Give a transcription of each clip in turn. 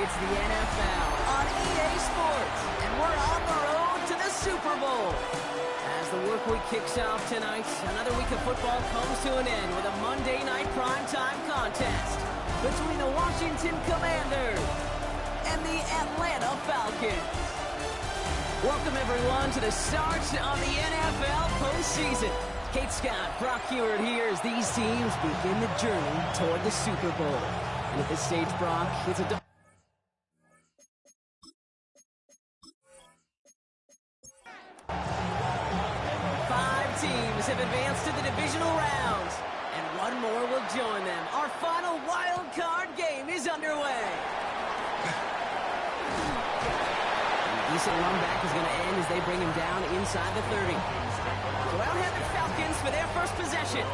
It's the NFL on EA Sports, and we're on the road to the Super Bowl. As the work week kicks off tonight, another week of football comes to an end with a Monday night primetime contest between the Washington Commanders and the Atlanta Falcons. Welcome, everyone, to the start of the NFL postseason. Kate Scott, Brock Heward here as these teams begin the journey toward the Super Bowl. And at this stage, Brock, it's a... Five teams have advanced to the divisional rounds, and one more will join them. Our final wild card game is underway. The decent run back is going to end as they bring him down inside the 30. So out have the Falcons for their first possession.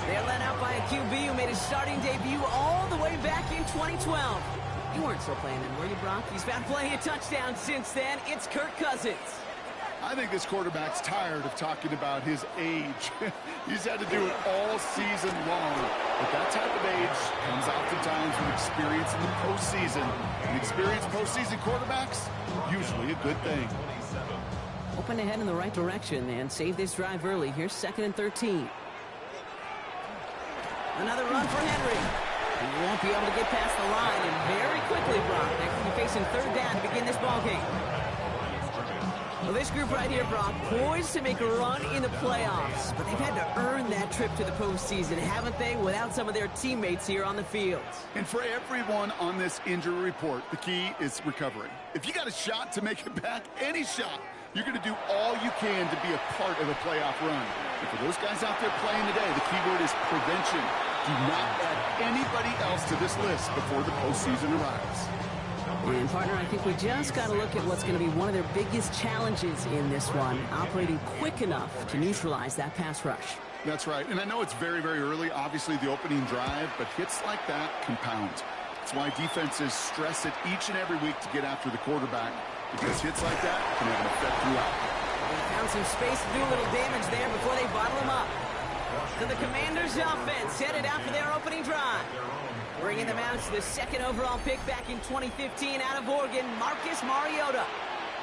They're led out by a QB who made his starting debut all the way back in 2012. You weren't still playing then, were you, Brock? He's found plenty of touchdowns since then. It's Kirk Cousins. I think this quarterback's tired of talking about his age. He's had to do it all season long. But that type of age comes oftentimes with experience in the postseason. And experienced postseason quarterbacks, usually a good thing. Open ahead in the right direction and save this drive early. Here's 2nd and 13. Another run for Henry. He won't be able to get past the line, and very quickly, Brock, they could be facing 3rd down to begin this ballgame. Well, this group right here, Brock, poised to make a run in the playoffs, but they've had to earn that trip to the postseason, haven't they, without some of their teammates here on the field. And for everyone on this injury report, the key is recovery. If you got a shot to make it back, any shot, you're going to do all you can to be a part of a playoff run. And for those guys out there playing today, the key word is prevention. Do not add anybody else to this list before the postseason arrives. And, partner, I think we just got to look at what's going to be one of their biggest challenges in this one, operating quick enough to neutralize that pass rush. That's right. And I know it's very, very early, obviously the opening drive, but hits like that compound. That's why defenses stress it each and every week to get after the quarterback, because hits like that can have an effect throughout. They found some space to do a little damage there before they bottle him up. So the Commanders' offense headed out for their opening drive. Bringing them out to the 2nd overall pick back in 2015 out of Oregon, Marcus Mariota.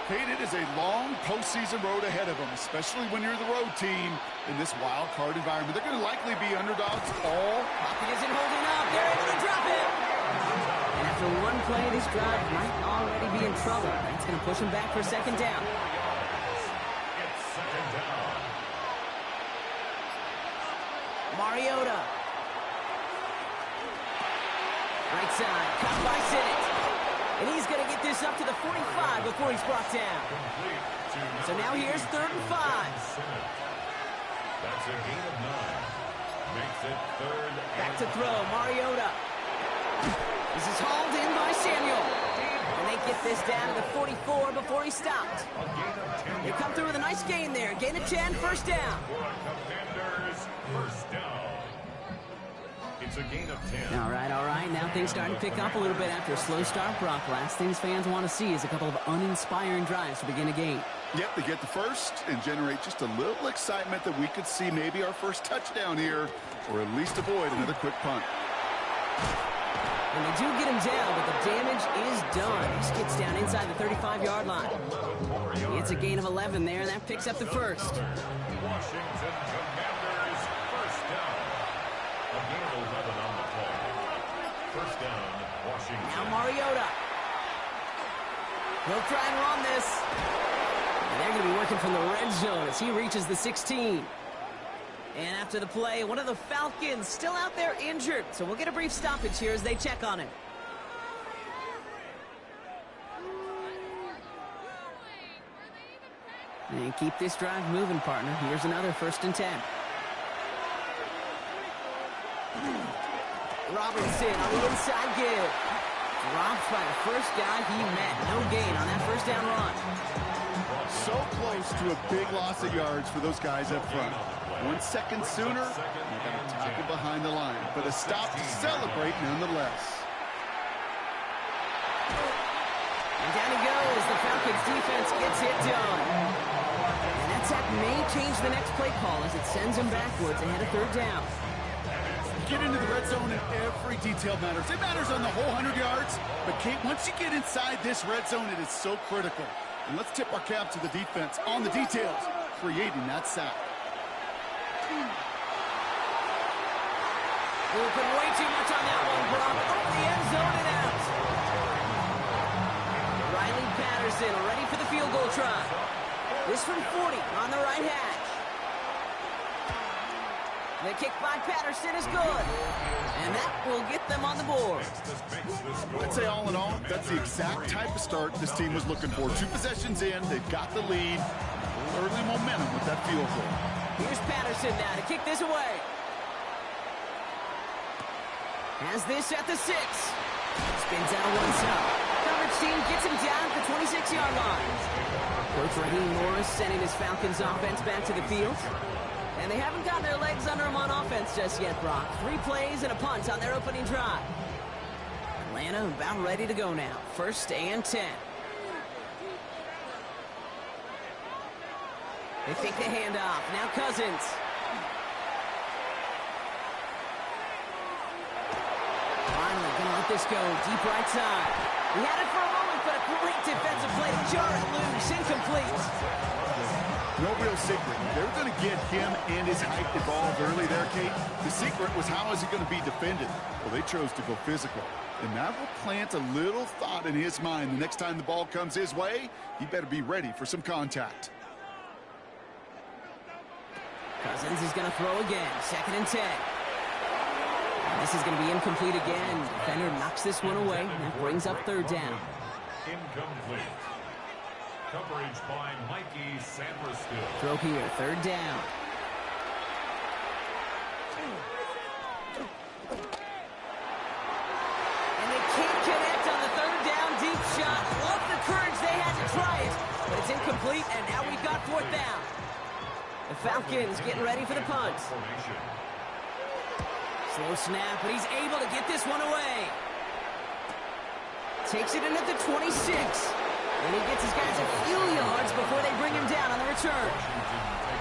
Kate, it is a long postseason road ahead of them, especially when you're the road team in this wild card environment. They're going to likely be underdogs all. Pocket isn't holding up. They're able to drop him. And after one play, this drive might already be in trouble. That's going to push him back for 2nd down. Mariota. Right side, caught by Sinnott. And he's going to get this up to the 45 before he's brought down. So now here's 3rd and 5. That's a gain of 9. Makes it 3rd. Back to throw, Mariota. This is hauled in by Samuel. And they get this down to the 44 before he stopped. They come through with a nice gain there. Gain of 10, 1st down. Commanders, 1st down. It's a gain of 10. All right. Now things starting to pick up a little bit after a slow start, Brock. Last things fans want to see is a couple of uninspiring drives to begin a game. Yep, they get the first and generate just a little excitement that we could see maybe our first touchdown here, or at least avoid another quick punt. And they do get him down, but the damage is done. He skids down inside the 35-yard line. It's a gain of 11 there, and that picks up the first. Washington Commanders, 1st down. A gain of 11 on the play. 1st down, Washington. Now Mariota. He'll try and run this. And they're going to be working from the red zone as he reaches the 16. And after the play, one of the Falcons still out there injured. So we'll get a brief stoppage here as they check on him. And keep this drive moving, partner. Here's another 1st and 10. Robinson on the inside give. Dropped by the first guy he met. No gain on that 1st down run. So close to a big loss of yards for those guys up front. 1 second sooner, you got to tackle behind the line. But a stop to celebrate nonetheless. And down he goes. The Falcons defense gets it done. And that sack may change the next play call as it sends him backwards ahead of 3rd down. get into the red zone and every detail matters. It matters on the whole 100 yards. But, Kate, once you get inside this red zone, it is so critical. And let's tip our cap to the defense on the details, creating that sack. Open way too much on that one, Brock. Over the end zone and out. Riley Patterson ready for the field goal try. This from 40 on the right hash. The kick by Patterson is good. And that will get them on the board. I'd say all in all, that's the exact type of start this team was looking for. 2 possessions in, they've got the lead. Early momentum with that field goal. Here's Patterson now to kick this away. Has this at the 6. Spins out one side. Coverage team gets him down at the 26-yard line. Coach Raheem Morris sending his Falcons offense back to the field. And they haven't gotten their legs under them on offense just yet, Brock. 3 plays and a punt on their opening drive. Atlanta about ready to go now. 1st and 10. They fake the handoff. Now Cousins. Finally going to let this go. Deep right side. He had it for a moment, but a great defensive play to jar it loose. Incomplete. No real secret. They were going to get him and his height involved early there, Kate. The secret was how is he going to be defended? Well, they chose to go physical. And that will plant a little thought in his mind. The next time the ball comes his way, he better be ready for some contact. Cousins is going to throw again. 2nd and 10. And this is going to be incomplete again. Defender knocks this one away. That brings up 3rd down. Incomplete. Coverage by Mikey Sanderstill. Throw here, 3rd down. And they can't connect on the 3rd down deep shot. Love the courage they had to try it, but it's incomplete, and now we've got 4th down. The Falcons getting ready for the punt. Slow snap, but he's able to get this one away. Takes it in at the 26. And he gets his guys a few yards before they bring him down on the return.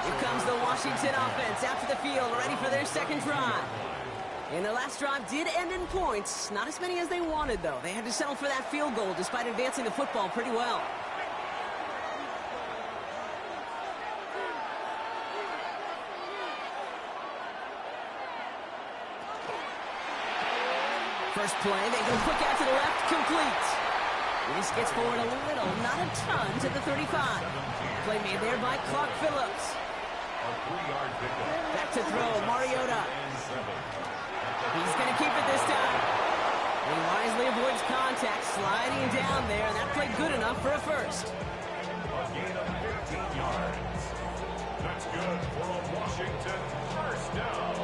Here comes the Washington offense out to the field, ready for their 2nd drive. And their last drive did end in points. Not as many as they wanted, though. They had to settle for that field goal despite advancing the football pretty well. First play, they go quick out to the left, complete. This gets forward a little, not a ton, to the 35. Play made there by Clark Phillips. Back to throw, Mariota. He's going to keep it this time. He wisely avoids contact, sliding down there, and that played good enough for a first. A gain of 15 yards. That's good for a Washington first down.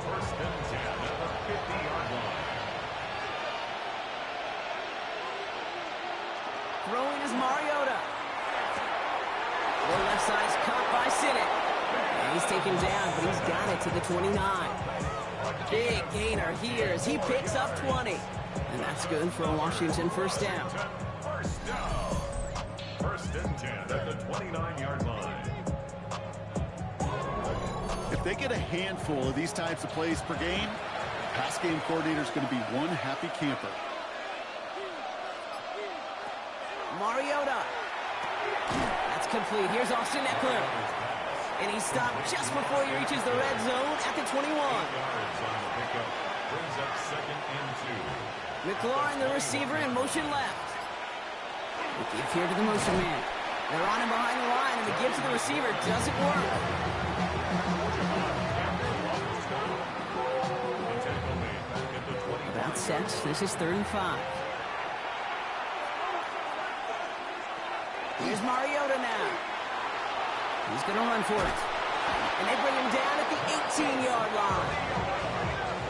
1st and 10 at the 50-yard line. Throwing is Mariota. The left side is caught by Sinnott. He's taken down, but he's got it to the 29. Big gainer here as he picks up 20. And that's good for a Washington first down. First down. 1st and 10 at the 29-yard line. If they get a handful of these types of plays per game, the pass game coordinator is going to be one happy camper. Mariota. That's complete. Here's Austin Eckler. And he stopped just before he reaches the red zone at the 21. Brings up 2nd and 2. McLaurin, the receiver, in motion left. The give here to the motion man. They're on him behind the line, and the give to the receiver doesn't work. About set. This is 3rd and 5. Here's Mariota now. He's going to run for it. And they bring him down at the 18-yard line.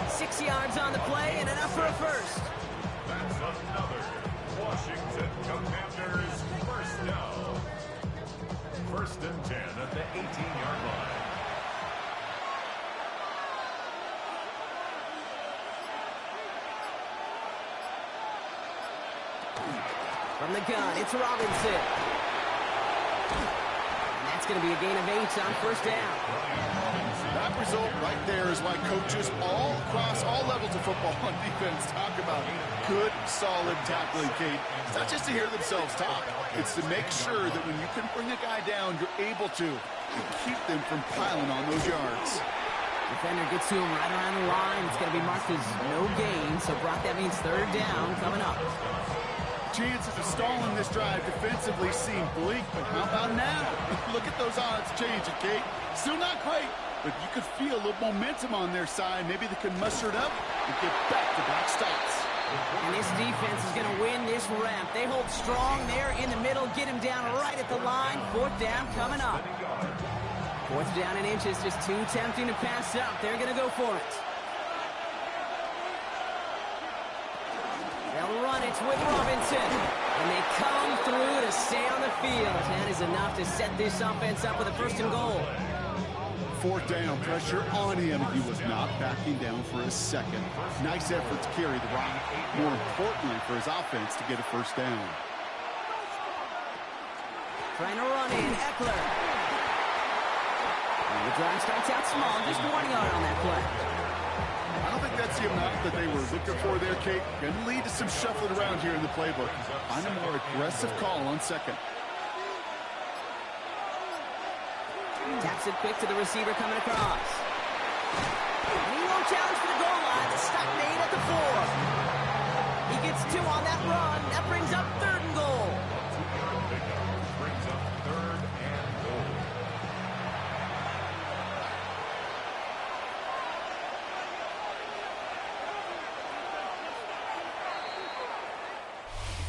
6 yards on the play and enough for a first. That's another Washington Commanders first down. 1st and 10 at the 18-yard line. From the gun, it's Robinson. And that's going to be a gain of 8 on first down. That result right there is why coaches all across all levels of football and defense talk about good, solid tackling, Kate. It's not just to hear themselves talk. It's to make sure that when you can bring a guy down, you're able to keep them from piling on those yards. Defender gets to him right around the line. It's going to be marked as no gain. So, Brock, that means third down coming up. Chances of stalling this drive defensively seem bleak, but how about now? Look at those odds changing, Kate. Still not great, but you could feel a little momentum on their side. Maybe they can muster it up and get back-to-back stops. And this defense is going to win this ramp. They hold strong there in the middle, get him down right at the line. Fourth down coming up. Fourth down in inches, just too tempting to pass up. They're going to go for it. They'll run it with Robinson. And they come through to stay on the field. That is enough to set this offense up with a first and goal. Fourth down, pressure on him. He was not backing down for a second. Nice effort to carry the rock. More importantly for his offense to get a first down. Trying to run in, Eckler. And the drive starts out small, just 1 yard on that play. I don't think that's the amount that they were looking for there, Kate. Going to lead to some shuffling around here in the playbook. Find a more aggressive call on second. Taps it quick to the receiver coming across. And he won't challenge for the goal line. The stop made at the 4. He gets 2 on that run. That brings up third and goal. Brings up third and goal.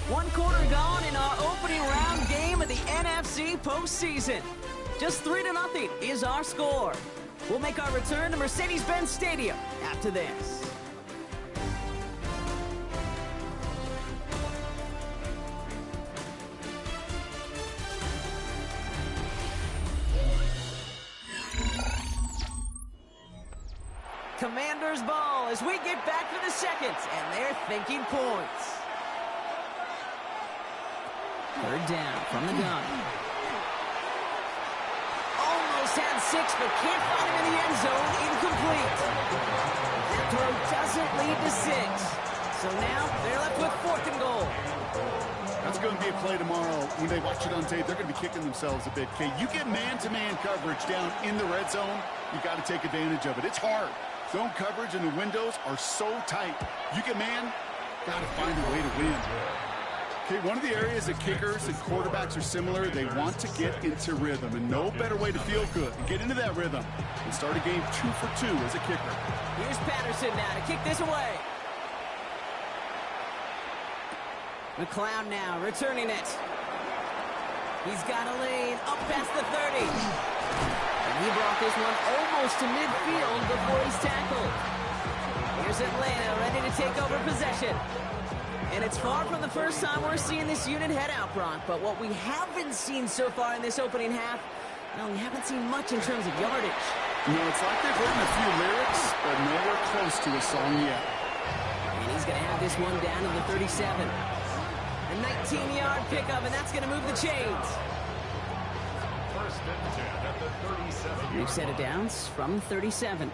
One quarter gone in our opening round game of the NFC postseason. Just 3-0 is our score. We'll make our return to Mercedes-Benz Stadium after this. Commander's ball as we get back for the second, and they're thinking points. Third down from the gun. Almost had 6, but can't find him in the end zone. Incomplete. That throw doesn't lead to 6. So now they're left with fourth and goal. That's going to be a play tomorrow. When they watch it on tape, they're going to be kicking themselves a bit. Okay, you get man-to-man coverage down in the red zone, you got to take advantage of it. It's hard. Zone coverage and the windows are so tight. You get man, got to find a way to win. Okay, one of the areas that kickers and quarterbacks are similar, they want to get into rhythm, and no better way to feel good and get into that rhythm and start a game 2 for 2 as a kicker. Here's Patterson now to kick this away. McLeod now returning it. He's got a lane up past the 30. And he brought this one almost to midfield before he's tackled. Here's Atlanta ready to take over possession. And it's far from the first time we're seeing this unit head out, Brock. But what we haven't seen so far in this opening half, well, we haven't seen much in terms of yardage. You know, it's like they've written a few lyrics, but nowhere close to a song yet. And he's going to have this one down to the 37. A 19-yard pickup, and that's going to move the chains. First and 10 at the 37. New set of downs from 37.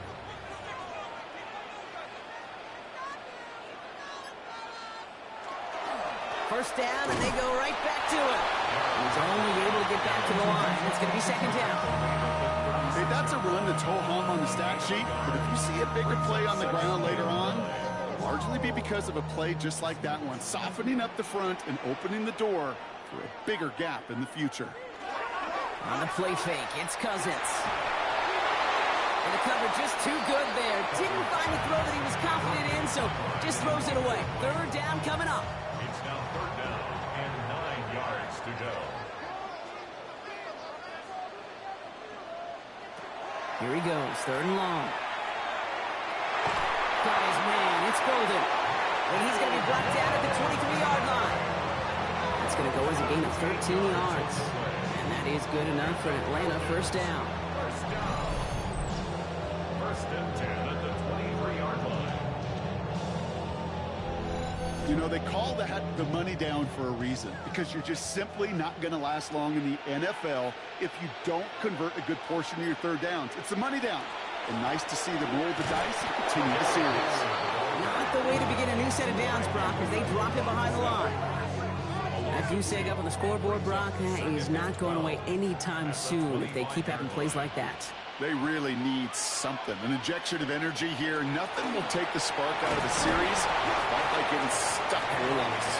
First down, and they go right back to it. He's only able to get back to the line. It's going to be second down. Hey, that's a run that's ho-hum on the stat sheet, but if you see a bigger play on the ground later on, largely be because of a play just like that one, softening up the front and opening the door for a bigger gap in the future. On the play fake, it's Cousins. And the cover just too good there. Didn't find the throw that he was confident in, so just throws it away. Third down coming up. It's now third down and 9 yards to go. Here he goes, third and long. Got his man, it's Golden. And he's going to be brought down at the 23-yard line. That's going to go as a gain of 13 yards. And that is good enough for Atlanta first down. First down. First and 10 at the 23-yard line. You know, they call that the money down for a reason, because you're just simply not going to last long in the NFL if you don't convert a good portion of your third downs. It's the money down. And nice to see them roll the dice and continue the series. Not the way to begin a new set of downs, Brock, as they drop it behind the line. That goose egg up on the scoreboard, Brock, that is not going away anytime soon if they keep having plays like that. They really need something. An injection of energy here. Nothing will take the spark out of the series like getting stuck for a loss.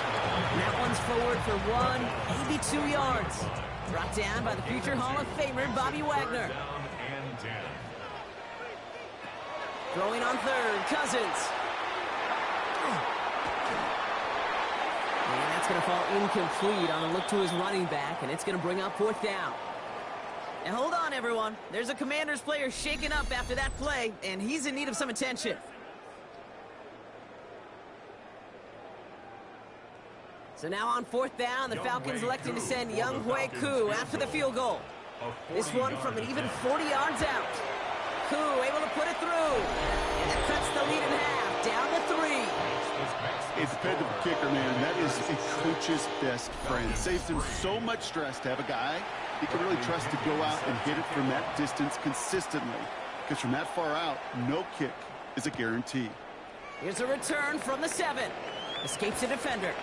And that one's forward for 1, maybe 2 yards. Brought down by the future Hall of Famer, Bobby Wagner. Throwing on third, Cousins. And that's going to fall incomplete on a look to his running back, and it's going to bring up 4th down. And hold on, everyone. There's a Commanders player shaken up after that play, and he's in need of some attention. So now on 4th down, the Falcons electing to send Younghoe Koo after the field goal. This one from an even 40 yards out. Koo able to put it through. And it cuts the lead in half, down to 3. A dependable kicker, man. That is a coach's best friend. Saves him so much stress to have a guy he can really trust to go out and hit it from that distance consistently. Because from that far out, no kick is a guarantee. Here's a return from the 7. Escapes a defender.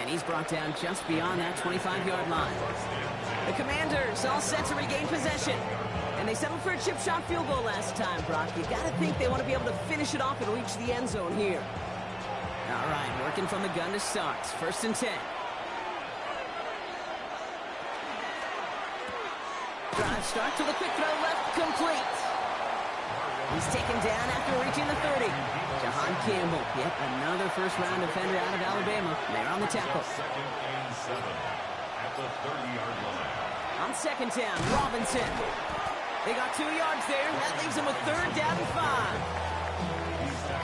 And he's brought down just beyond that 25-yard line. The Commanders all set to regain possession. And they settled for a chip shot field goal last time, Brock. You got to think they want to be able to finish it off and reach the end zone here. All right, working from the gun to start. 1st and 10. Drive start to the quick throw left, complete. He's taken down after reaching the 30. Jahan Campbell, yet another first-round defender out of Alabama. They're on the tackle. 2nd and 7 at the 30-yard line. On 2nd down, Robinson. They got 2 yards there. That leaves them with 3rd down and 5.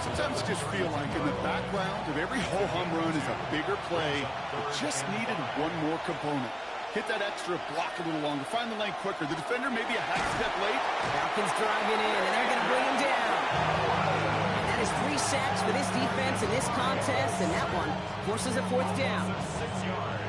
Sometimes you just feel like in the background of every ho-hum run is a bigger play that just needed one more component. Hit that extra block a little longer. Find the lane quicker. The defender maybe a half step late. Falcons driving in, and they're going to bring him down. And that is 3 sacks for this defense in this contest, and that one forces a 4th down.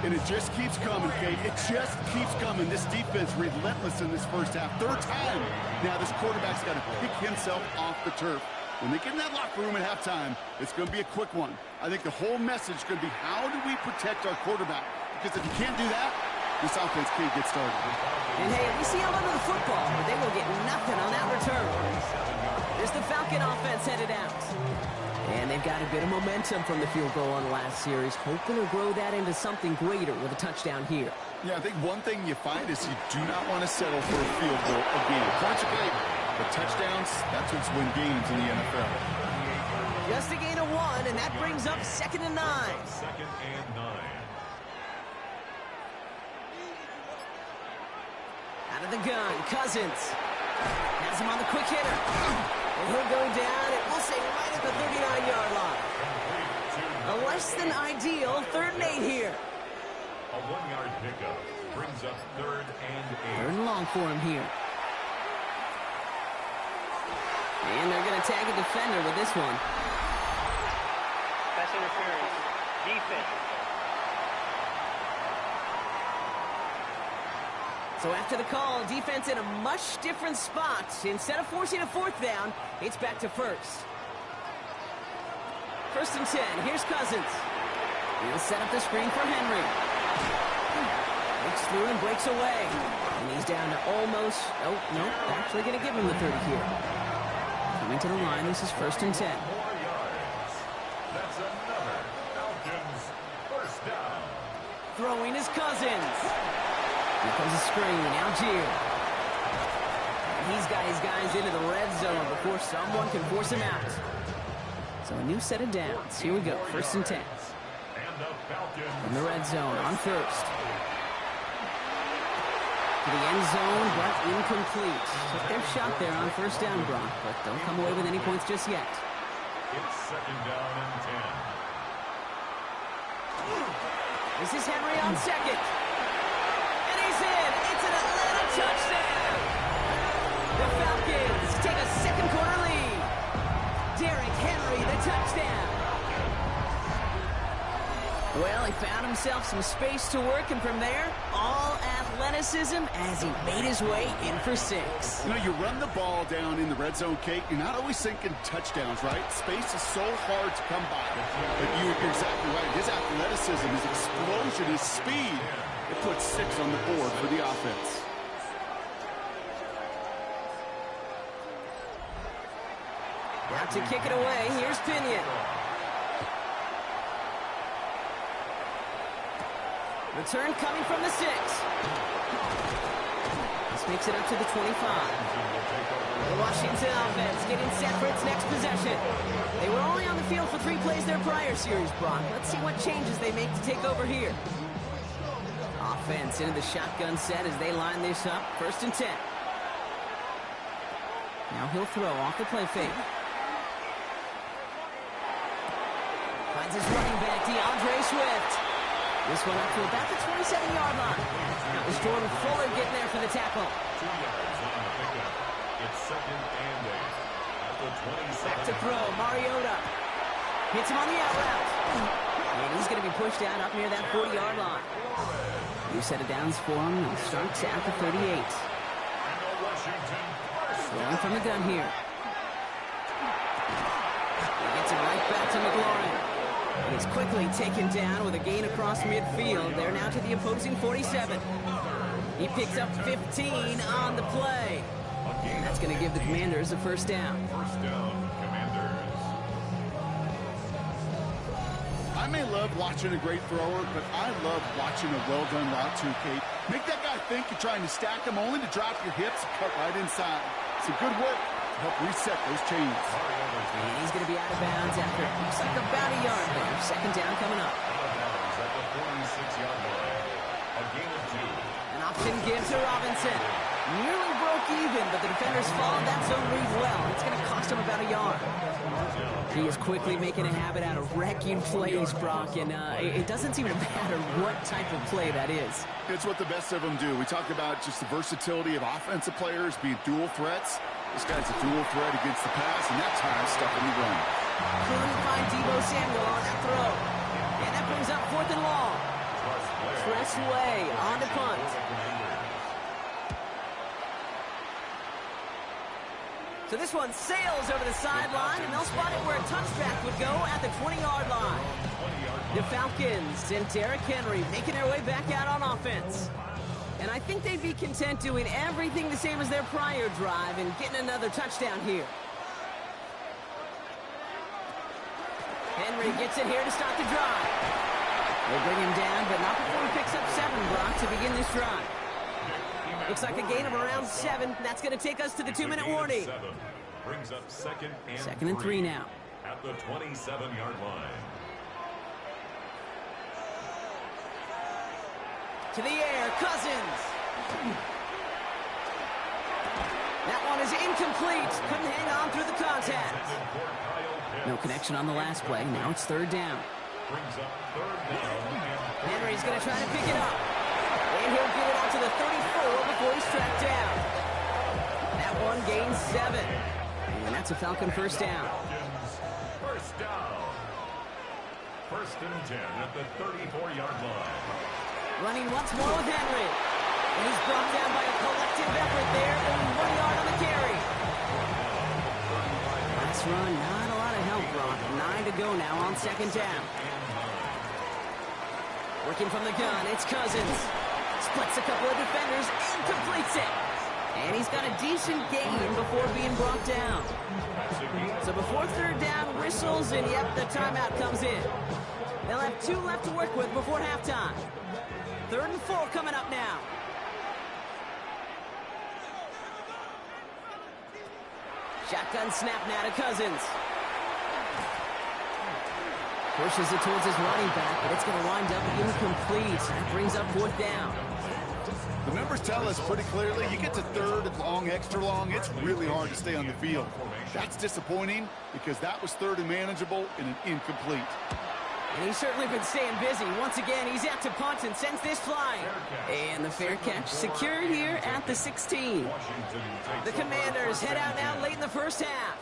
And it just keeps coming, Kate. It just keeps coming. This defense relentless in this first half. 3rd time. Now this quarterback's got to pick himself off the turf. When they get in that locker room at halftime, it's going to be a quick one. I think the whole message is going to be, how do we protect our quarterback? Because if you can't do that, this offense can't get started. And hey, we see held onto the football, but they will get nothing on that return. There's the Falcon offense headed out. And they've got a bit of momentum from the field goal on the last series, hoping to grow that into something greater with a touchdown here. Yeah, I think one thing you find is you do not want to settle for a field goal again. Points are great, but touchdowns, that's what's win games in the NFL. Just a gain of 1, and that brings up 2nd and 9. 2nd and 9. Out of the gun, Cousins. Has him on the quick hitter. And he'll go down, and we'll say right at the 39-yard line. A less than ideal 3rd and 8 here. A 1-yard pickup brings up 3rd and 8. 3rd and long for him here. And they're going to tag a defender with this one. Pass interference. Defense. So after the call, defense in a much different spot. Instead of forcing a 4th down, it's back to 1st. 1st and 10. Here's Cousins. He'll set up the screen for Henry. Looks through and breaks away. And he's down to almost... Oh, no. Actually going to give him the 30 here. Coming to the line. This is 1st and 10. 4 yards. That's another Falcons 1st down. Throwing is Cousins. Here comes a screen. Algier. And he's got his guys into the red zone before someone can force him out. So a new set of downs. Here we go. 1st and 10. In the red zone on 1st. To the end zone, but incomplete. Took their shot there on 1st down, Brock, but don't come away with any points just yet. It's 2nd down and 10. This is Henry on 2nd. And he's in. It's an Atlanta touchdown. The Falcons take a 2nd quarter lead. Derrick Henry, the touchdown. Well, he found himself some space to work, and from there, all athleticism as he made his way in for 6. You know, you run the ball down in the red zone, Kate, you're not always thinking touchdowns, right? Space is so hard to come by. But you're exactly right. His athleticism, his explosion, his speed, it puts 6 on the board for the offense. Out to kick it away, here's Pinion. Return coming from the 6. This makes it up to the 25. The Washington offense getting set for its next possession. They were only on the field for 3 plays their prior series, Brock. Let's see what changes they make to take over here. Offense into the shotgun set as they line this up. 1st and 10. Now he'll throw off the play fake. Finds his running back, DeAndre Swift. This one up to about the 27-yard line. Now it's Jordan Fuller getting there for the tackle. 2 yards on the pickup. It's 2nd and 8 at the 27. Back to throw, Mariota. Hits him on the out route. And he's going to be pushed out up near that 40-yard line. New set of downs for him. He starts at the 38. Throwing from the gun here. He gets it right back to McLaurin. He's quickly taken down with a gain across midfield. They're now to the opposing 47. He picks up 15 on the play. And that's going to give the Commanders a 1st down. 1st down, Commanders. I may love watching a great thrower, but I love watching a well-done route too, Kate. Make that guy think you're trying to stack him only to drop your hips and cut right inside. Some good work to help reset those chains. And he's going to be out of bounds after it looks like about a yard there. 2nd down coming up. At the 46-yard line. A gain of 2. An option gives to Robinson. Nearly broke even, but the defenders followed that zone read well. It's going to cost him about a yard. He is quickly making a habit out of wrecking plays, Brock, and it doesn't seem to matter what type of play that is. It's what the best of them do. We talk about just the versatility of offensive players being dual threats. This guy's a dual threat against the pass, and that time stuck in the run. Couldn't find Deebo Samuel on that throw. And that brings up 4th and long. Tressway on the punt. So this one sails over the sideline, and they'll spot it where a touchback would go at the 20-yard line. The Falcons and Derrick Henry making their way back out on offense. And I think they'd be content doing everything the same as their prior drive and getting another touchdown here. Henry gets it here to start the drive. They'll bring him down, but not before he picks up 7, Brock, to begin this drive. Looks like a gain of around 7. That's going to take us to the 2-minute warning. Brings up 2nd and 2nd and 3 now. At the 27-yard line. To the air, Cousins. That one is incomplete. Couldn't hang on through the contact. No connection on the last play. Now it's 3rd down. Brings up 3rd down. Henry's going to try to pick it up. And he'll get it out to the 34 before he's tracked down. That one gains 7. And that's a Falcon 1st down. 1st down. 1st and 10 at the 34-yard line. Running once more with Henry. And he's brought down by a collective effort there. Only 1 yard on the carry. Last run, not a lot of help, Brock. 9 to go now on 2nd down. Working from the gun, it's Cousins. Splits a couple of defenders and completes it. And he's got a decent gain before being brought down. So before 3rd down whistles, and yep, the timeout comes in. They'll have 2 left to work with before halftime. 3rd and 4 coming up now. Shotgun snap now to Cousins. Pushes it towards his running back, but it's going to wind up incomplete. That brings up 4th down. The numbers tell us pretty clearly, you get to 3rd and long, extra long, it's really hard to stay on the field. That's disappointing because that was 3rd and manageable and an incomplete. And he's certainly been staying busy. Once again, he's out to punt and sends this flying. And the fair catch secured here at the 16. The Commanders head out now late in the 1st half.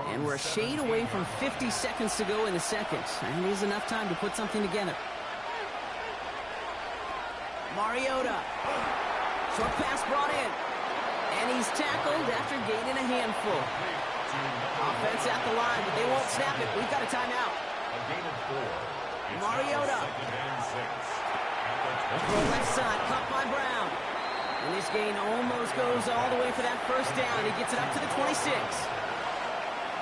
And we're a shade away from 50 seconds to go in the 2nd. And it is enough time to put something together. Mariota. Short pass brought in. And he's tackled after gaining a handful. Offense at the line, but they won't snap it. We've got a timeout. Mariota. Throw left side, caught by Brown. And this gain almost goes all the way for that first down. He gets it up to the 26.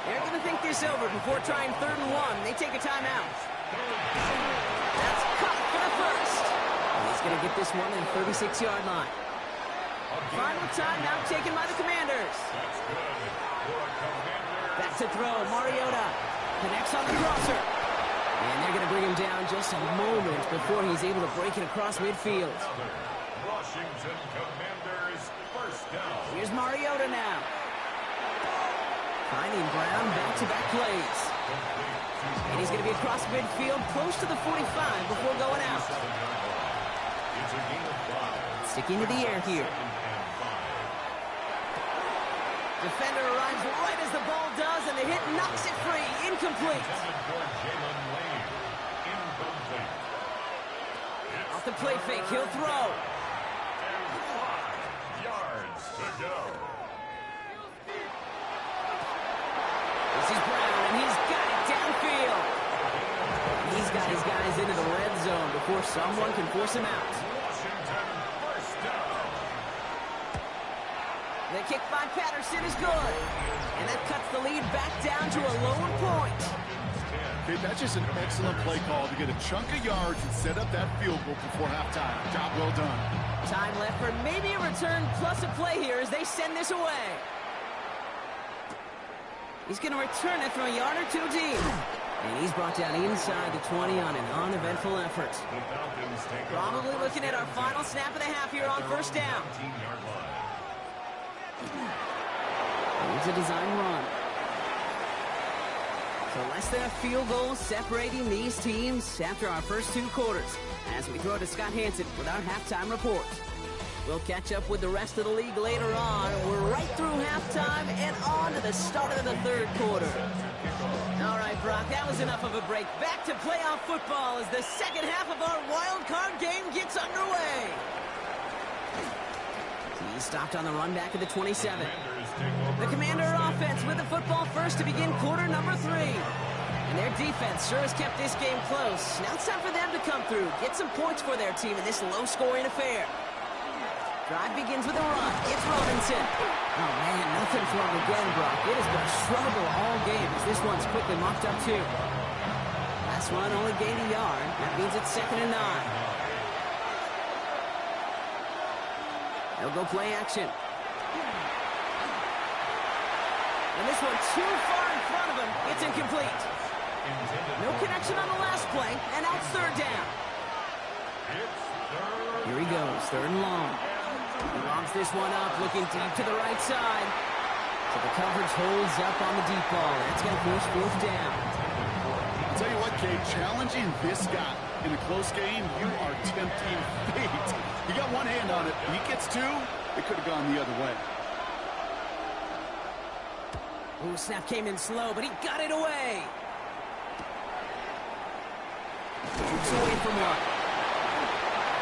They're going to think this over before trying 3rd and 1. They take a timeout. That's caught for the first. And he's going to get this one in the 36-yard line. Final timeout taken by the Commanders. Back to throw. Mariota connects on the crosser. And they're going to bring him down just a moment before he's able to break it across midfield. Washington Commanders first down. Here's Mariota now. Finding Brown back-to-back plays. And he's going to be across midfield close to the 45 before going out. It's a gain of 5. Sticking to the air here. Defender arrives right as the ball does, and the hit knocks it free. Incomplete. Off the play fake, he'll throw. And 5 yards to go. This is Brown, and he's got it downfield. He's got his guys into the red zone before someone can force him out. Washington first down. The kick by Patterson is good. And that cuts the lead back down to a lone point. Okay, that's just an excellent play call to get a chunk of yards and set up that field goal before halftime. Job well done. Time left for maybe a return plus a play here as they send this away. He's going to return it from a yard or two deep. And he's brought down inside the 20 on an uneventful effort. Probably looking at our final snap of the half here on first down. Here's a design run. So less than a field goal separating these teams after our first 2 quarters as we throw to Scott Hansen with our halftime report. We'll catch up with the rest of the league later on. We're right through halftime and on to the start of the 3rd quarter. All right, Brock, that was enough of a break. Back to playoff football as the second half of our wild card game gets underway. He's stopped on the run back at the 27. The Commander offense with the football first to begin quarter number 3. And their defense sure has kept this game close. Now it's time for them to come through, get some points for their team in this low-scoring affair. Drive begins with a run. It's Robinson. Oh, man, nothing for him again, Brock. It has been a struggle all game as this one's quickly mopped up, too. Last one only gained a yard. That means it's 2nd and 9. They'll go play action. And this one too far in front of him. It's incomplete. No connection on the last play, and now it's 3rd down. Here he goes, 3rd and long. He lobs this one up, looking deep to the right side. So the coverage holds up on the deep ball. That's going to force 4th down. I'll tell you what, Kate, challenging this guy in a close game, you are tempting fate. You got one hand on it. He gets 2, it could have gone the other way. Ooh, snap came in slow, but he got it away. Shoots away from one.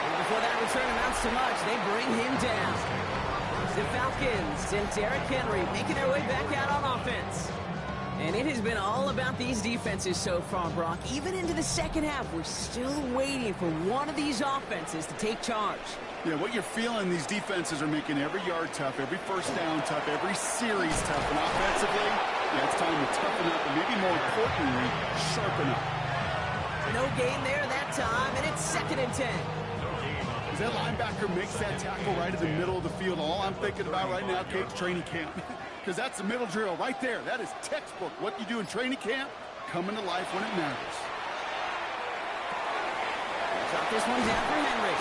And before that return amounts to much, they bring him down. The Falcons and Derrick Henry making their way back out on offense. And it has been all about these defenses so far, Brock. Even into the second half, we're still waiting for one of these offenses to take charge. Yeah, what you're feeling, these defenses are making every yard tough, every first down tough, every series tough. And offensively, yeah, it's time to toughen up and maybe more importantly, sharpen up. No gain there that time, and it's 2nd and 10. As that linebacker makes that tackle right in the middle of the field, all I'm thinking about right now, Kate's training camp. Because that's the middle drill right there. That is textbook. What you do in training camp, coming to life when it matters. Drop this one down for Henry.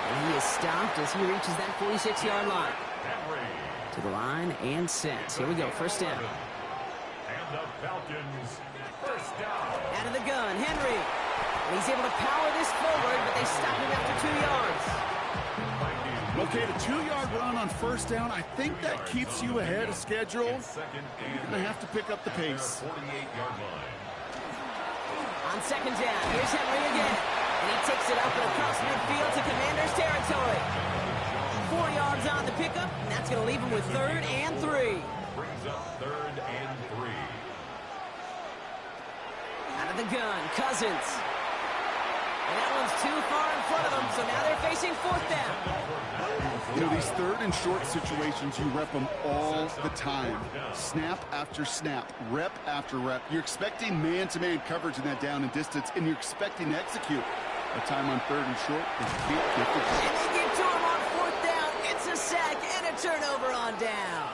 And he is stopped as he reaches that 46-yard line. To the line and set. Here we go, first down. And the Falcons first down. Out of the gun, Henry. And he's able to power this forward, but they stop him after 2 yards. Okay, the 2-yard run on first down, I think that keeps you ahead of schedule. You're going to have to pick up the pace. On 48-yard line. On 2nd down, here's Henry again. And he takes it up and across midfield to Commanders territory. 4 yards on the pickup, and that's going to leave him with 3rd and 3. Brings up 3rd and 3. Out of the gun, Cousins. And that one's too far in front of them, so now they're facing 4th down. You know, these 3rd and short situations, you rep them all the time. Snap after snap, rep after rep. You're expecting man-to-man coverage in that down and distance, and you're expecting to execute. A time on 3rd and short, they can't get the job. And they get to him on 4th down. It's a sack and a turnover on downs.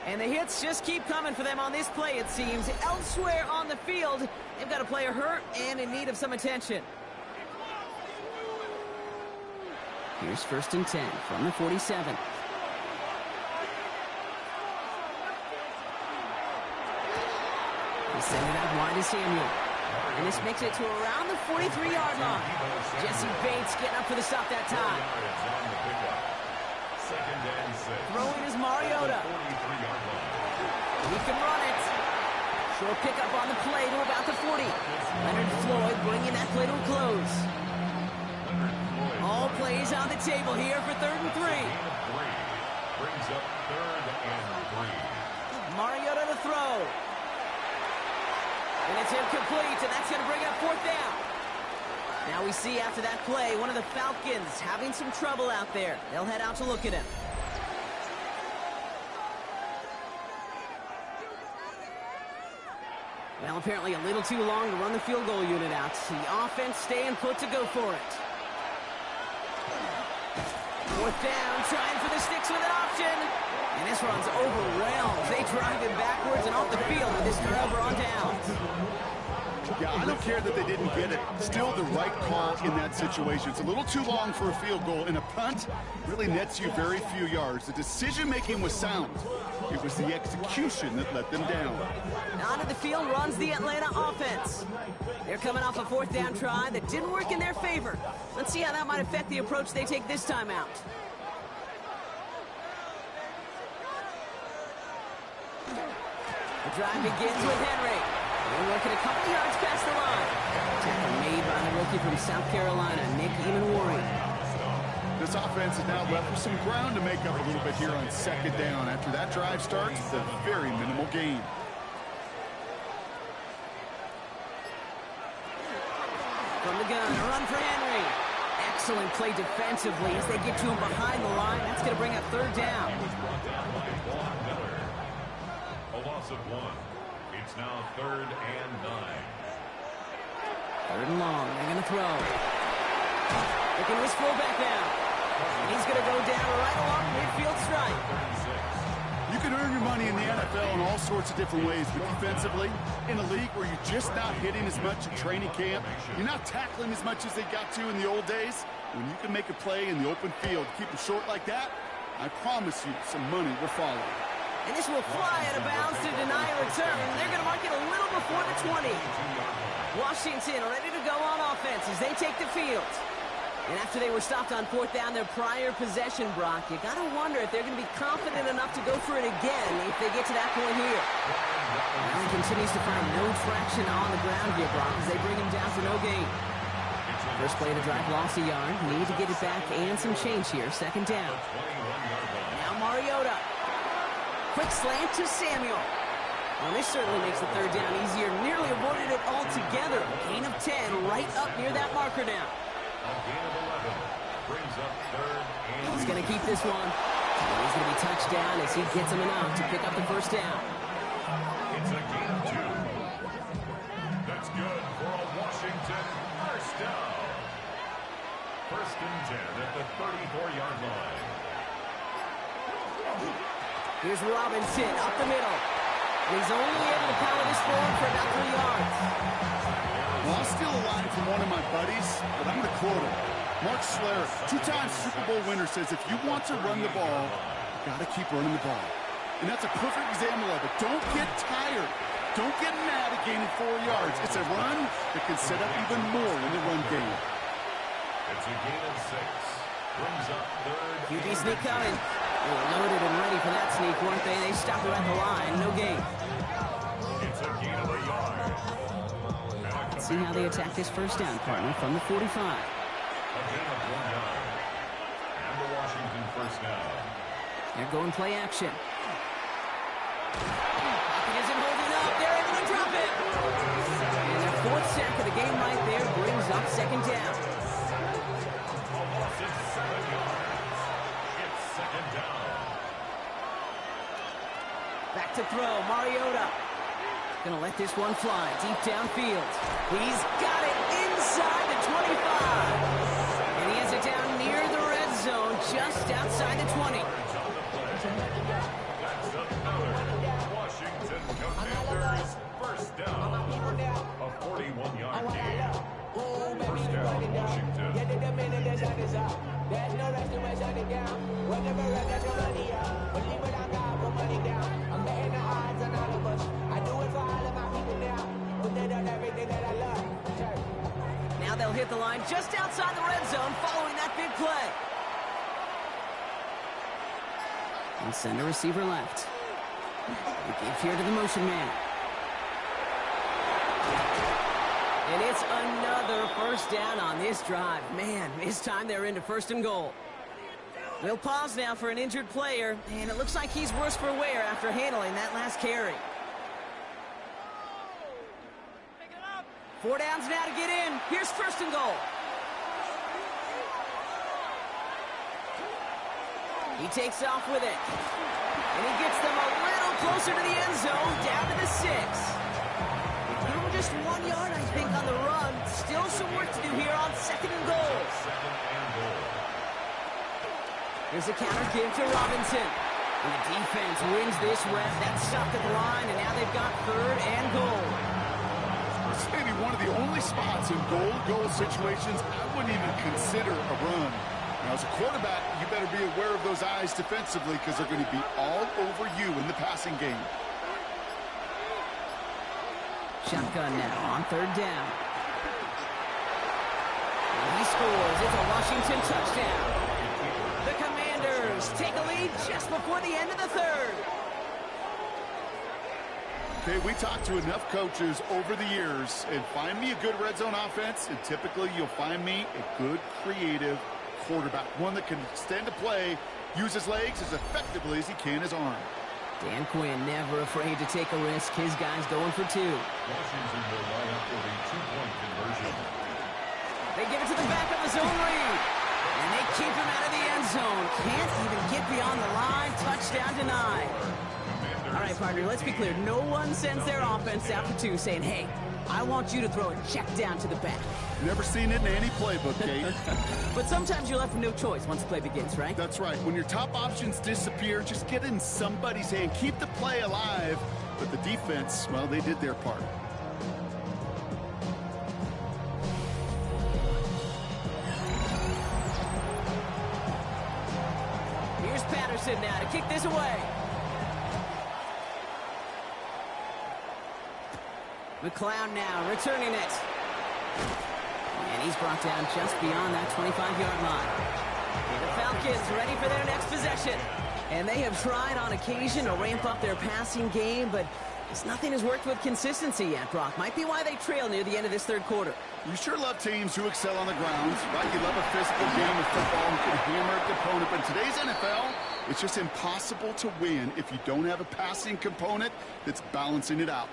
And the hits just keep coming for them on this play, it seems. Elsewhere on the field, they've got a player hurt and in need of some attention. Here's 1st and 10 from the 47. They send it out wide to Samuel. And this makes it to around the 43-yard line. Jesse Bates getting up for the stop that time. Throwing is Mariota. He can run it. Short pickup on the play to about the 40. Leonard Floyd bringing that play to a close. All plays on the table here for 3rd and 3. Brings up 3rd and 3. Mariota to throw. And it's incomplete, and that's going to bring up 4th down. Now we see after that play, one of the Falcons having some trouble out there. They'll head out to look at him. Well, apparently a little too long to run the field goal unit out. The offense staying put to go for it. 4th down, trying for the sticks with an option. And this one's overwhelmed. They drive him backwards and off the field with this turnover on downs. Yeah, I don't care that they didn't get it. Still the right call in that situation. It's a little too long for a field goal, and a punt really nets you very few yards. The decision-making was sound. It was the execution that let them down. Onto the field runs the Atlanta offense. They're coming off a 4th down try that didn't work in their favor. Let's see how that might affect the approach they take this time out. The drive begins with Henry. They're working a couple yards past the line. Tackle made by the rookie from South Carolina, Nick Emanwari. This offense is now left with some ground to make up a little bit here on 2nd down. After that drive starts, it's a very minimal gain. From the gun, a run for Henry. Excellent play defensively as they get to him behind the line. That's going to bring up 3rd down. A loss of 1. It's now 3rd and 9. 3rd and long. They're going to throw. Looking at his fullback now. And he's going to go down right along the midfield stripe. You can earn your money in the NFL in all sorts of different ways, but defensively, in a league where you're just not hitting as much in training camp, you're not tackling as much as they got to in the old days, when you can make a play in the open field, keep it short like that, I promise you some money will follow. And this will fly out of bounds to deny a return. They're going to mark it a little before the 20. Washington ready to go on offense as they take the field. And after they were stopped on 4th down, their prior possession, Brock, you got to wonder if they're going to be confident enough to go for it again if they get to that point here. Now he continues to find no traction on the ground here, Brock, as they bring him down for no gain. First play of the drive, lost a yard. Need to get it back and some change here. 2nd down. Now Mariota. Quick slant to Samuel. Well, this certainly makes the 3rd down easier. Nearly avoided it altogether. Gain of 10 right up near that marker now. A gain of 11 brings up 3rd and He's going to keep this one. And he's going to be touched down as he gets him enough to pick up the 1st down. It's a gain of 2. That's good for a Washington 1st down. 1st and 10 at the 34-yard line. Here's Robinson up the middle. And he's only able to power this forward for about 3 yards. Well, I'll steal a line from one of my buddies, but I'm going to quote him. Mark Schler, 2-time Super Bowl winner, says if you want to run the ball, you got to keep running the ball. And that's a perfect example of it. Don't get tired. Don't get mad at gaining 4 yards. It's a run that can set up even more in the run game. It's a gain of 6. Brings up 3rd. QB sneak coming. They were loaded and ready for that sneak, weren't they? They stopped it at the line. No gain. It's a gain of 1 yard. see how they attack this first down, partner, from the 45. A gain of 1 yard. And the Washington first down. They're going play action. Pocket isn't holding up. They're able to drop it. And their 4th sack of the game right there brings up second down. A loss of 7 yards. It's second down. Back to throw. Mariota. Gonna let this one fly deep downfield. He's got it inside the 25. And he has it down near the red zone, just outside the 20. That's another Washington Commanders first down. A 41-yard gain. First down, Washington. Now they'll hit the line just outside the red zone following that big play. And send a receiver left. They give here to the motion man. And it's another first down on this drive. Man, this time they're into 1st and goal. We'll pause now for an injured player, and it looks like he's worse for wear after handling that last carry. 4 downs now to get in. Here's 1st and goal. He takes off with it. And he gets them a little closer to the end zone, down to the 6. Through just 1 yard, I think, on the run. Still some work to do here on 2nd and goal. Second and goal. Here's a counter give to Robinson. And the defense wins this rep. That's stopped at the line, and now they've got 3rd and goal. It's maybe one of the only spots in goal situations I wouldn't even consider a run. Now, as a quarterback, you better be aware of those eyes defensively because they're going to be all over you in the passing game. Shotgun now on 3rd down. And he scores. It's a Washington touchdown. The Commanders take a lead just before the end of the 3rd. Okay, we talked to enough coaches over the years, and find me a good red zone offense, and typically you'll find me a good creative quarterback, one that can extend a play, use his legs as effectively as he can his arm. Dan Quinn never afraid to take a risk. His guy's going for 2. Washington will line up for a 2-point conversion. They give it to the back of the zone read. And they keep him out of the end zone. Can't even get beyond the line. Touchdown denied. All right, partner, let's be clear. No one sends their offense out for 2 saying, hey, I want you to throw a check down to the back. Never seen it in any playbook, Kate. But sometimes you're left with no choice once the play begins, right? That's right. When your top options disappear, just get in somebody's hand. Keep the play alive. But the defense, well, they did their part. Here's Patterson now to kick this away. McLeod now returning it. And he's brought down just beyond that 25-yard line. And the Falcons ready for their next possession. And they have tried on occasion to ramp up their passing game, but nothing has worked with consistency yet, Brock. Might be why they trail near the end of this 3rd quarter. You sure love teams who excel on the ground, right? You love a physical game of football who can hammer the opponent. But in today's NFL, it's just impossible to win if you don't have a passing component that's balancing it out.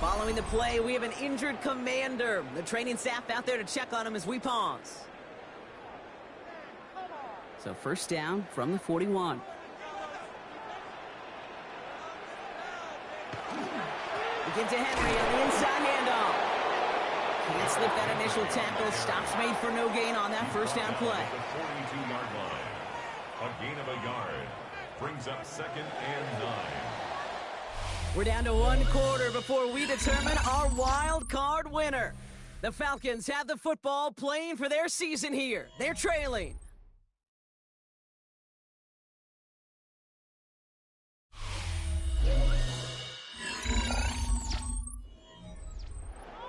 Following the play, we have an injured Commander. The training staff out there to check on him as we pause. So 1st down from the 41. We get to Henry on the inside handoff. Can't slip that initial tackle. Stops made for no gain on that 1st down play. The 42-yard line. A gain of a yard. Brings up 2nd and 9. We're down to 1 quarter before we determine our wild card winner. The Falcons have the football, playing for their season here. They're trailing.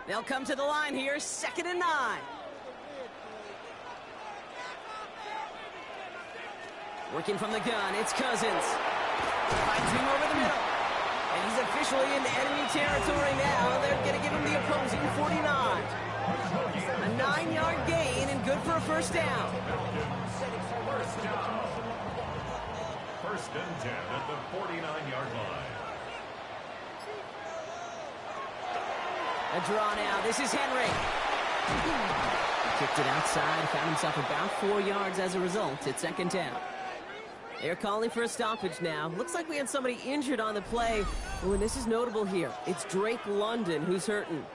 They'll come to the line here, 2nd and 9. Working from the gun, it's Cousins. Finds him over the middle. And he's officially in enemy territory now. They're going to give him the opposing 49. A 9-yard gain and good for a first down. First and 10 at the 49-yard line. A draw now. This is Henry. Kicked it outside. Found himself about 4 yards as a result. It's second down. They're calling for a stoppage now. Looks like we had somebody injured on the play. Oh, and this is notable here. It's Drake London who's hurting.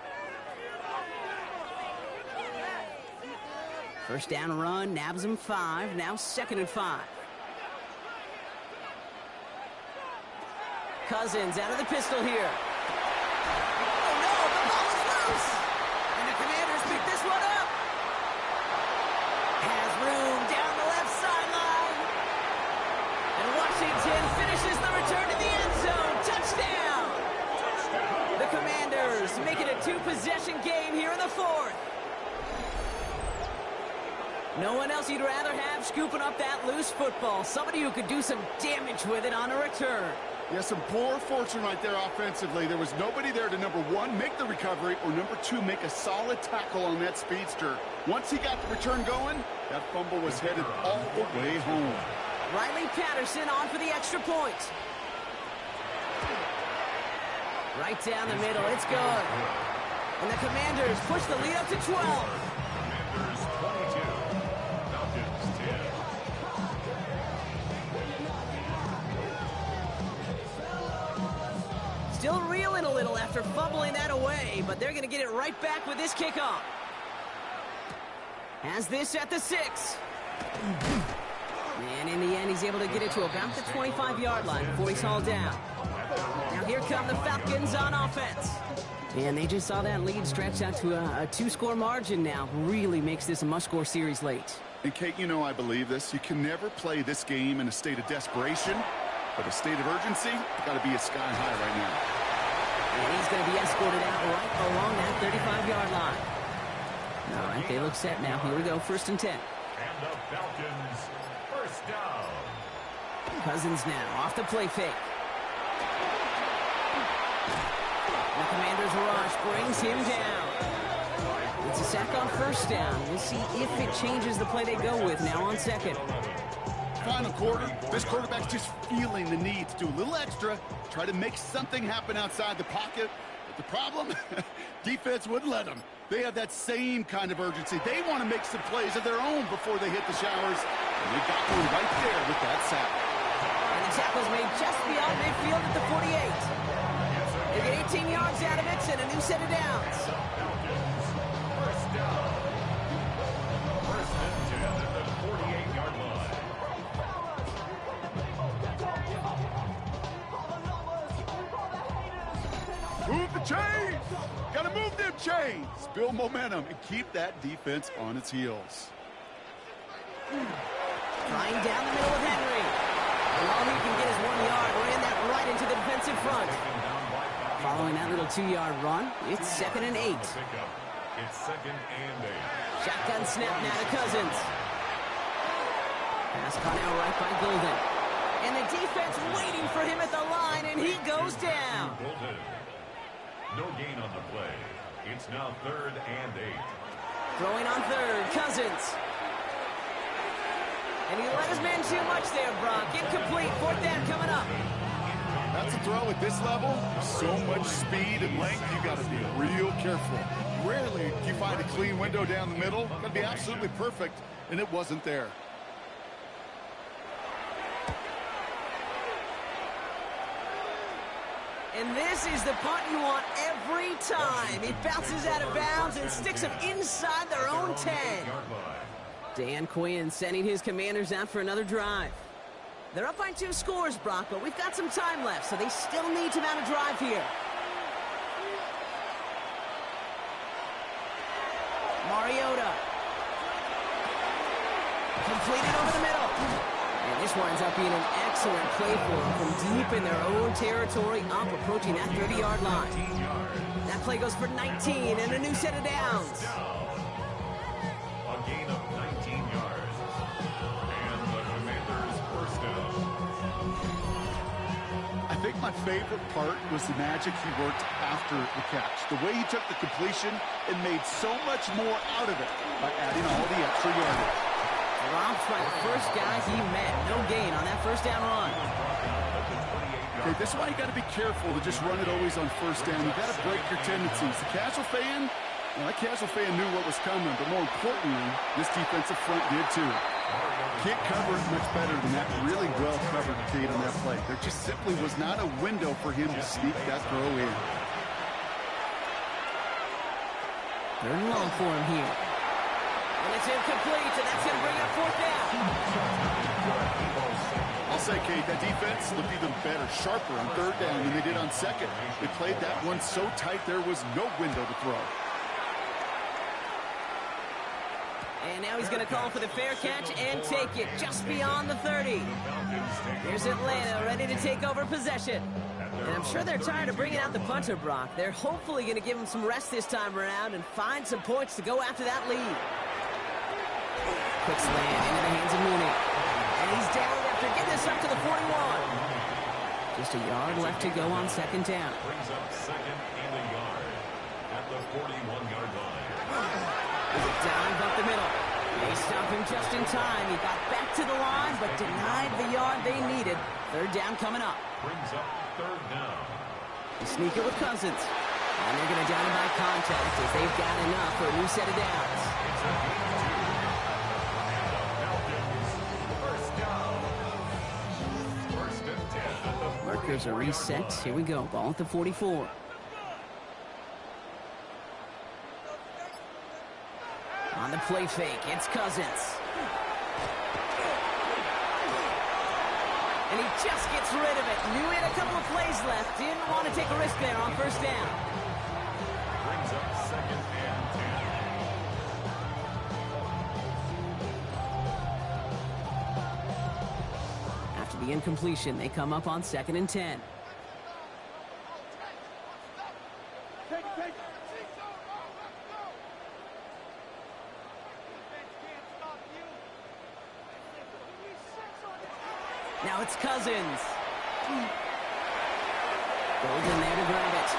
First down run, nabs him 5. Now second and 5. Cousins out of the pistol here. Oh no, the ball is loose! And the Commanders pick this one up. Has room down the left sideline. And Washington finishes the return to the end zone. Touchdown! The Commanders make it a 2-possession game here in the 4th. No one else you'd rather have scooping up that loose football. Somebody who could do some damage with it on a return. Yeah, some poor fortune right there offensively. There was nobody there to, number 1, make the recovery, or number 2, make a solid tackle on that speedster. Once he got the return going, that fumble was headed all the way home. Riley Patterson on for the extra point. Right down the middle. It's good. And the Commanders push the lead up to 12. Commanders 22. Falcons 10. Still reeling a little after fumbling that away, but they're going to get it right back with this kickoff. Has this at the 6. And in the end, he's able to get it to about the 25-yard line before he's hauled down. Now here come the Falcons on offense. And they just saw that lead stretch out to a 2-score margin now. Really makes this a must-score series late. And Kate, you know I believe this. You can never play this game in a state of desperation, but a state of urgency, got to be a sky high right now. And he's going to be escorted out right along that 35-yard line. All right, they look set now. Here we go, first and 10. And the Falcons, first down. Cousins now, off the play fake. The Commanders' rush brings him down. It's a sack on first down. We'll see if it changes the play they go with now on second. Final quarter, this quarterback's just feeling the need to do a little extra, try to make something happen outside the pocket. But the problem, defense wouldn't let them. They have that same kind of urgency. They want to make some plays of their own before they hit the showers. And they got one right there with that sack. And the tackle's made just beyond midfield at the 48. They get 18 yards out of it and a new set of downs. First down. First and 10 at the 48-yard line. Move the chains! Gotta move them chains! Build momentum and keep that defense on its heels. Flying down the middle with Henry. And all he can get is 1 yard. Ran that right into the defensive front. Following that little 2-yard run, it's second and 8. It's second and 8. Shotgun snap now to Cousins. Pass caught out right by Golden. And the defense waiting for him at the line, and he goes down. Golden. No gain on the play. It's now third and 8. Throwing on third, Cousins. And he let his man too much there, Brock. Incomplete, fourth down coming up. That's a throw at this level. So much speed and length, you got to be real careful. Rarely do you find a clean window down the middle. Got to be absolutely perfect, and it wasn't there. And this is the punt you want every time. It bounces out of bounds and sticks them inside their own 10. Dan Quinn sending his Commanders out for another drive. They're up by 2 scores, Brock, but we've got some time left, so they still need to mount a drive here. Mariota. Completed over the middle. And this winds up being an excellent play for them from deep in their own territory, up approaching that 30-yard line. That play goes for 19 and a new set of downs. A gain of 19 yards. And the Commanders first down. I think my my favorite part was the magic he worked after the catch. The way he took the completion and made so much more out of it by adding all the extra yardage. Dropped by the first guy he met. No gain on that first down run. Okay, this is why you got to be careful to just run it always on first down. You got to break your tendencies. The casual fan, well, that casual fan knew what was coming, but more importantly, this defensive front did too. Can't cover it much better than that. Really well covered, Kate, on that play. There just simply was not a window for him to sneak that throw in. Third and long for him here. And it's incomplete, and that's going to bring up fourth down. I'll say, Kate, that defense looked even better, sharper on third down than they did on second. They played that one so tight there was no window to throw. And now he's going to call for the fair catch and take it just beyond the 30. Here's Atlanta ready to take over possession. And I'm sure they're tired of bringing out the punter, Brock. They're hopefully going to give him some rest this time around and find some points to go after that lead. Quick slant into the hands of Mooney. And he's down after getting this up to the 41. Just a yard left to go on second down. Brings up second and a yard at the 41-yard line. There's a dive up the middle. They stop him just in time. He got back to the line, but denied the yard they needed. Third down coming up. Brings up third down. They sneak it with Cousins. And they're going to down him by contact as they've got enough for a new set of downs. It's a gain of 2. Falcons, first down. First and 10 at the 40. Markers are reset. Here we go. Ball at the 44. On the play fake, it's Cousins. And he just gets rid of it. Knew he had a couple of plays left. Didn't want to take a risk there on first down. Brings up second and 10. After the incompletion, they come up on second and 10. Now it's Cousins. Golden there to grab it.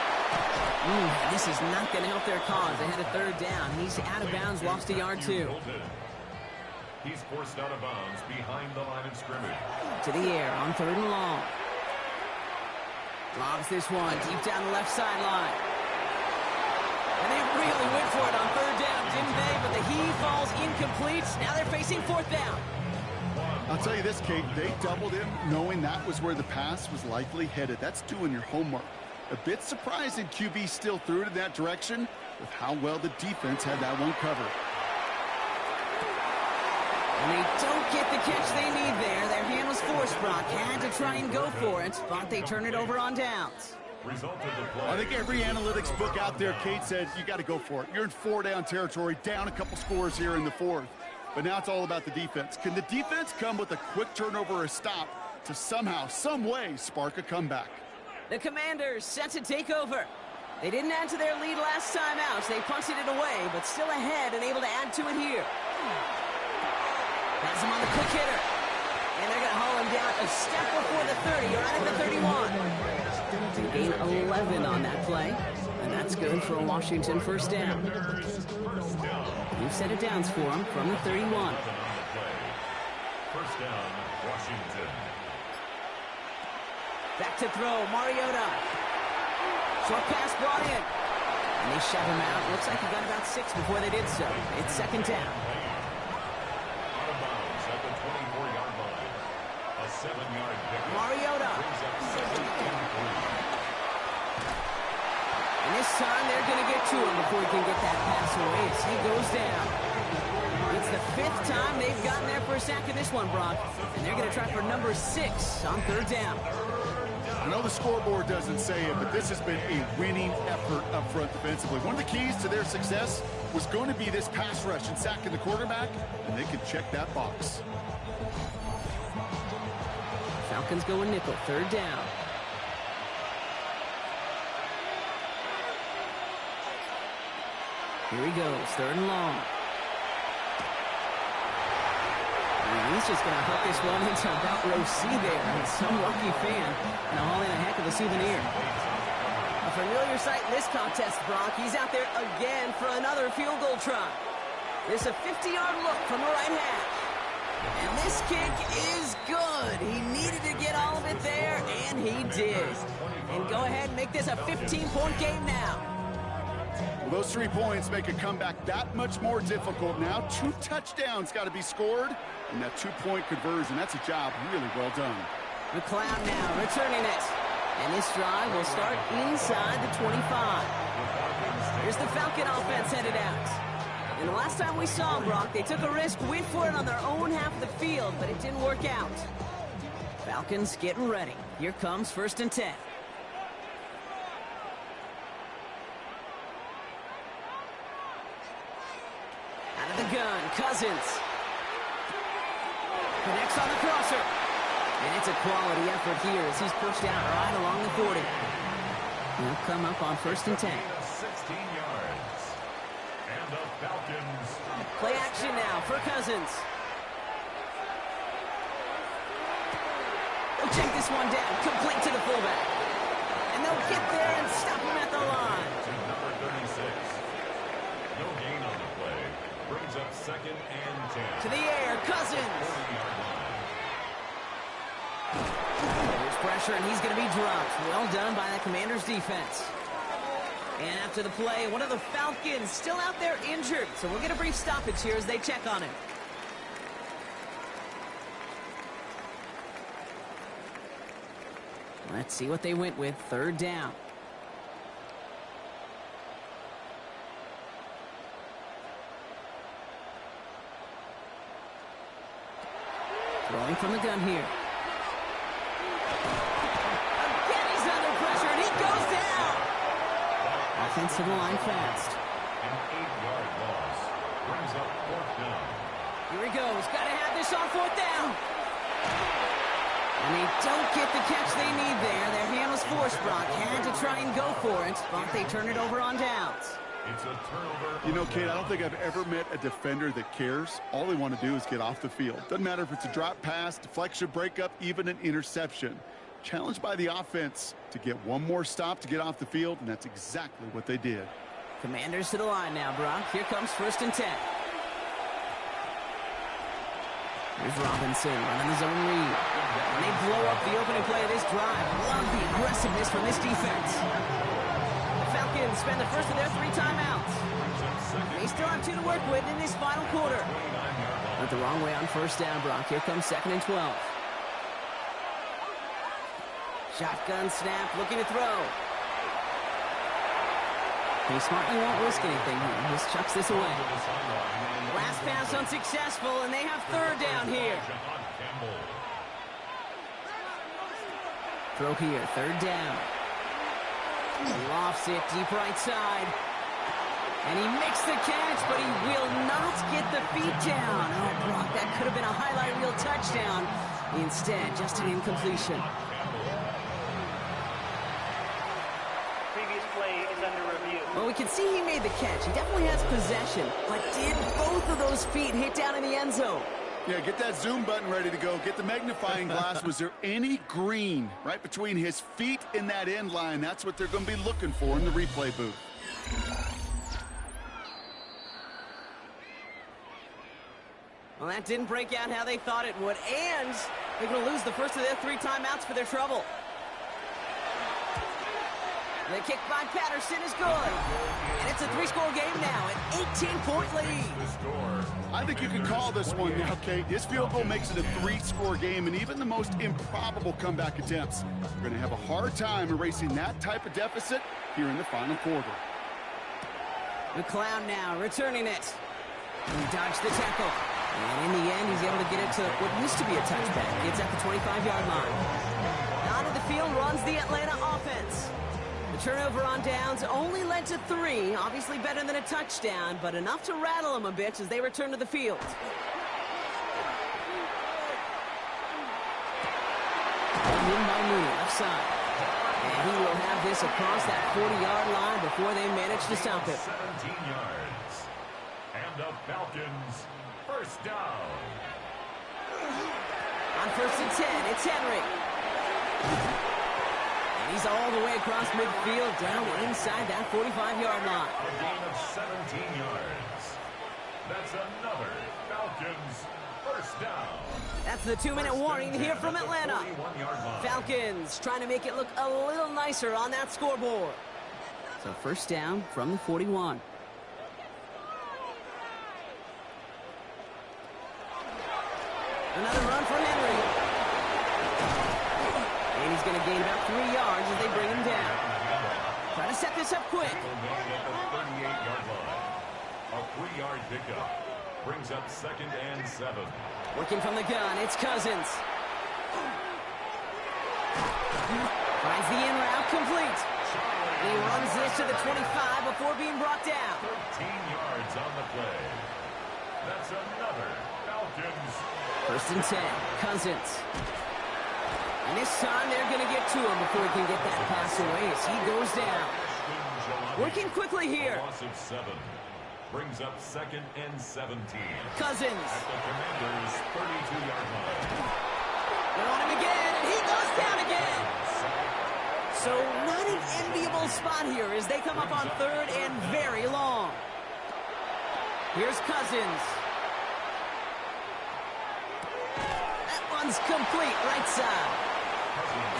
This is not going to help their cause. They had a third down. He's out of bounds, lost a yard too. He's forced out of bounds behind the line of scrimmage. To the air on third and long. Lobs this one deep down the left sideline. And they really went for it on third down, didn't they? But the heave falls incomplete. Now they're facing fourth down. I'll tell you this, Kate, they doubled him knowing that was where the pass was likely headed. That's doing your homework. A bit surprising QB still threw it in that direction with how well the defense had that one covered. And they don't get the catch they need there. Their hand was forced, Brock. Had to try and go for it, but they turn it over on downs. Result of the play. I think every analytics book out there, Kate, said you got to go for it. You're in four-down territory, down a couple scores here in the fourth. But now it's all about the defense. Can the defense come with a quick turnover or a stop to somehow, some way, spark a comeback? The Commanders set to take over. They didn't add to their lead last time out. They punted it away, but still ahead and able to add to it here. Has him on the quick hitter. And they're going to haul him down a step before the 30, right at the 31. They gain 11 on that play. And that's good for a Washington first down. New set of downs for him from the 31. First down, Washington. Back to throw, Mariota. Short pass brought in. And they shut him out. Looks like he got about 6 before they did so. It's second down. Out of bounds at the 24-yard line. A 7-yard pickup. Mariota. Brings up second and 3. And this time they're going to get to him before he can get that pass away as he goes down. It's the 5th time they've gotten there for a sack in this one, Brock. And they're going to try for number 6 on third down. I know the scoreboard doesn't say it, but this has been a winning effort up front defensively. One of the keys to their success was going to be this pass rush and sacking the quarterback, and they can check that box. Falcons go a nickel, third down. Here he goes, third and long. He's just going to hook this one into about row C there. And some lucky fan and haul in a heck of a souvenir. A familiar sight in this contest, Brock. He's out there again for another field goal try. There's a 50-yard look from the right hash. And this kick is good. He needed to get all of it there, and he did. And go ahead and make this a 15-point game now. Well, those 3 points make a comeback that much more difficult now. 2 touchdowns got to be scored, and that 2-point conversion, that's a job really well done. McLeod now returning it. And this drive will start inside the 25. Here's the Falcon offense headed out. And the last time we saw them, Brock, they took a risk, went for it on their own half of the field, but it didn't work out. Falcons getting ready. Here comes 1st and 10. Out of the gun, Cousins. Connects on the crosser. And it's a quality effort here as he's pushed out right along the 40. He'll come up on 1st and 10. 16 yards. And the Falcons. Play action now for Cousins. They'll check this one down, complete to the fullback. And they'll get there and stop him at the line. To number 36. No gain on the play. Brings up 2nd and 10. To the air, Cousins. 40-yard line. There's pressure, and he's going to be dropped. Well done by the Commanders' defense. And after the play, one of the Falcons still out there injured. So we'll get a brief stoppage here as they check on him. Let's see what they went with. 3rd down. Throwing from the gun here. Again, he's under pressure, and he goes down. Offensive line fast. An 8-yard loss. Brings up 4th down. Here he goes. Got to have this on 4th down. And they don't get the catch they need there. Their hand was forced, Brock. Had to try and go for it, but they turn it over on downs. It's a turnover. You know, Kate, I don't think I've ever met a defender that cares. All they want to do is get off the field. Doesn't matter if it's a drop pass, deflection, breakup, even an interception. Challenged by the offense to get one more stop to get off the field, and that's exactly what they did. Commanders to the line now, Brock. Here comes 1st and 10. Here's Robinson running his own read. And they blow up the opening play of this drive. Love the aggressiveness from this defense. The Falcons spend the first of their 3 timeouts. They still have 2 to work with in this final quarter. Went the wrong way on 1st down, Brock. Here comes 2nd and 12. Shotgun snap, looking to throw. He smartly won't risk anything here. Just chucks this away. Last pass unsuccessful, and they have 3rd down here. Throw here, 3rd down. He lofts it deep right side. And he makes the catch, but he will not get the feet down. Oh, Brock, that could have been a highlight reel touchdown. Instead, just an incompletion. Previous play is under review. Well, we can see he made the catch. He definitely has possession. But did both of those feet hit down in the end zone? Yeah, get that zoom button ready to go. Get the magnifying glass. Was there any green right between his feet and that end line? That's what they're going to be looking for in the replay booth. Well, that didn't break out how they thought it would. And they're going to lose the first of their 3 timeouts for their trouble. The kick by Patterson is good. And it's a 3-score game now, an 18-point lead. I think you can call this one now, Kate. His field goal makes it a 3-score game, and even the most improbable comeback attempts are going to have a hard time erasing that type of deficit here in the final quarter. McLeod now returning it. He dodged the tackle. And in the end, he's able to get it to what used to be a touchback. It's at the 25-yard line. Out of the field runs the Atlanta offense. The turnover on downs only led to 3. Obviously better than a touchdown, but enough to rattle them a bit as they return to the field. In by Mooney, left side. And he will have this across that 40-yard line before they manage to stop it. 17 yards. And the Falcons, 1st down. On 1st and 10, it's Henry. And he's all the way across midfield, down inside that 45-yard line. A gain of 17 yards. That's another Falcons first down. That's the 2-minute warning here from Atlanta. Falcons trying to make it look a little nicer on that scoreboard. So first down from the 41. Another run for Henry. And he's going to gain about 3 yards as they bring him down. Trying to set this up quick. At the 38-yard line. A 3-yard pickup. Brings up 2nd and 7. Working from the gun, it's Cousins. Finds the in route complete. And he runs this to the 25 before being brought down. 13 yards on the play. That's another Falcons. 1st and 10, Cousins. And this time they're going to get to him before he can get that pass away as he goes down. Working quickly here. A loss of 7. Brings up 2nd and 17. Cousins. At the Commanders' 32-yard line. They want him again, and he goes down again. So not an enviable spot here as they come up on 3rd and very long. Here's Cousins. That one's complete right side.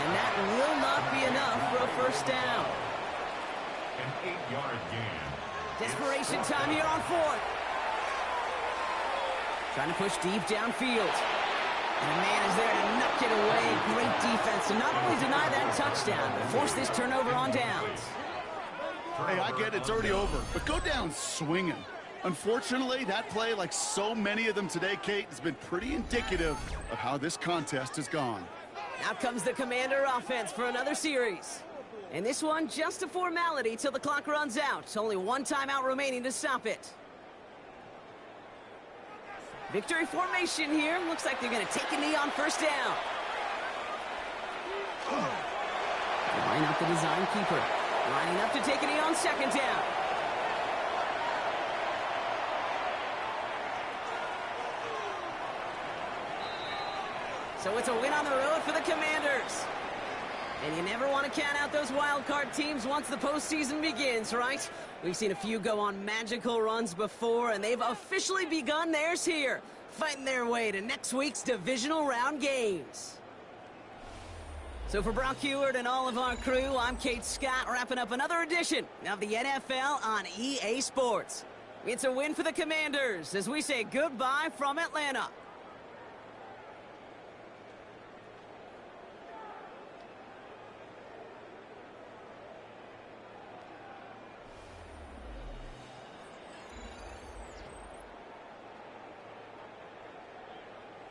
And that will not be enough for a first down. An 8-yard gain. Desperation time here on 4th. Trying to push deep downfield. And a man is there to knock it away. Great defense to not only deny that touchdown, but force this turnover on downs. Hey, I get it's already over, but go down swinging. Unfortunately, that play, like so many of them today, Kate, has been pretty indicative of how this contest has gone. Out comes the Commander offense for another series. And this one, just a formality till the clock runs out. Only one timeout remaining to stop it. Victory formation here. Looks like they're going to take a knee on first down. Line up the design keeper. Lining up to take a knee on 2nd down. So it's a win on the road for the Commanders. And you never want to count out those wildcard teams once the postseason begins, right? We've seen a few go on magical runs before, and they've officially begun theirs here, fighting their way to next week's divisional round games. So for Brock Heward and all of our crew, I'm Kate Scott, wrapping up another edition of the NFL on EA Sports. It's a win for the Commanders as we say goodbye from Atlanta.